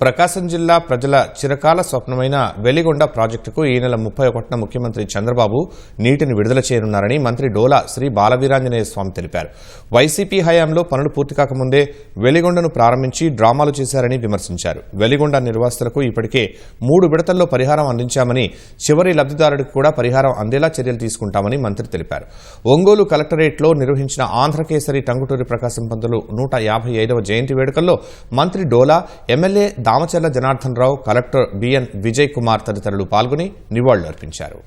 ప్రకాశం జిల్లా ప్రజల చిరకాల స్వప్నమైన వెలిగొండ ప్రాజెక్టుకు ఈ నెల 31న ముఖ్యమంత్రి చంద్రబాబు నీటిని విడుదల చేయనున్నారని మంత్రి డోలా శ్రీ బాలవీరాంజనేయ స్వామి తెలిపారు. వైసీపీ హయాంలో పనులు పూర్తి కాకముందే వెలిగొండను ప్రారంభించి డ్రామాలు చేశారని విమర్శించారు. వెలిగొండ నిర్వాసితులకు ఇప్పటికే 3 విడతల్లో పరిహారం అందించామని, చివరి లబ్ధిదారుడికి కూడా పరిహారం అందేలా చర్యలు తీసుకుంటామని మంత్రి తెలిపారు. ఒంగోలు కలెక్టరేట్లో నిర్వహించిన ఆంధ్రకేసరి టంగుటూరి ప్రకాశం పంతులు 155వ జయంతి వేడుకల్లో మంత్రి డోలా, MLA Damacharla Janardhan Rao, collector B N Vijay Kumar తదితరులు పాల్గొని నివాళులర్పించారు.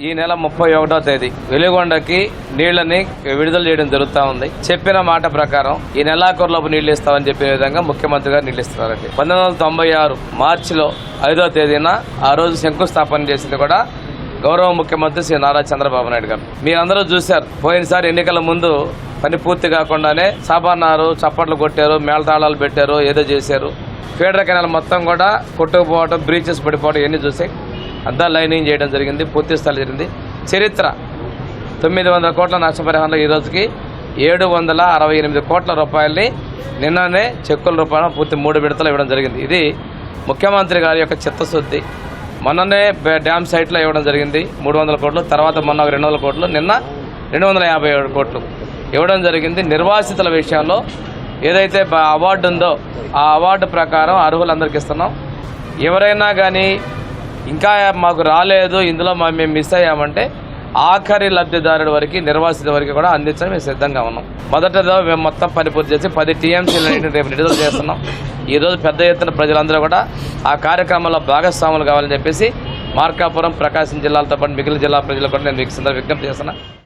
ఈ నెల 31వ తేదీ వెలిగొండకి నీళ్లని విడుదల చేయడం జరుగుతూ ఉంది. చెప్పిన మాట ప్రకారం ఈ నెలాఖరులోపు నీళ్లు ఇస్తామని చెప్పిన విధంగా ముఖ్యమంత్రి గారు నీళ్లు ఇస్తున్నారండి. 1996 మార్చిలో 5వ తేదీన ఆ రోజు శంకుస్థాపన చేసింది కూడా గౌరవ ముఖ్యమంత్రి శ్రీ నారా చంద్రబాబు నాయుడు గారు. మీరందరూ చూశారు, పోయినసారి ఎన్నికల ముందు పని పూర్తి కాకుండానే సాబాన్నారు, చప్పట్లు కొట్టారు, మేళతాళాలు పెట్టారు, ఏదో చేశారు. ఫీడర్ కెనాల్ మొత్తం కూడా కొట్టుకుపోవడం, బ్రీచెస్ పడిపోవడం ఇవన్నీ చూసి అంతా లైనింగ్ చేయడం జరిగింది. పూర్తి స్థాయి జరిగింది. చరిత్ర 900 కోట్ల నష్టపరిహారంలో ఈ రోజుకి 768 కోట్ల రూపాయలని నిన్ననే చెక్కుల రూపాయన పూర్తి 3 విడతలు ఇవ్వడం జరిగింది. ఇది ముఖ్యమంత్రి గారి యొక్క చిత్తశుద్ధి. మొన్ననే డ్యామ్ సైట్లో ఇవ్వడం జరిగింది 300 కోట్లు, తర్వాత మొన్న 200 కోట్లు, నిన్న 257 కోట్లు ఇవ్వడం జరిగింది. నిర్వాసితుల విషయంలో ఏదైతే అవార్డు ఉందో ఆ అవార్డు ప్రకారం అర్హులందరికీ ఇస్తున్నాం. ఎవరైనా కానీ ఇంకా మాకు రాలేదు, ఇందులో మేము మిస్ అయ్యామంటే ఆఖరి లబ్ధిదారుడి వరకు, నిర్వాసిత వరకు కూడా అందించడం మేము సిద్ధంగా ఉన్నాం. మొదటదో మేము మొత్తం పని పూర్తి చేసి 10 టీఎంసీలను రేపు విడుదల చేస్తున్నాం. ఈరోజు పెద్ద ఎత్తున ప్రజలందరూ కూడా ఆ కార్యక్రమంలో భాగస్వాములు కావాలని చెప్పేసి మార్కాపురం, ప్రకాశం జిల్లాలతో పాటు మిగిలిన జిల్లా ప్రజలు కూడా నేను మీకు విజ్ఞప్తి చేస్తున్నాను.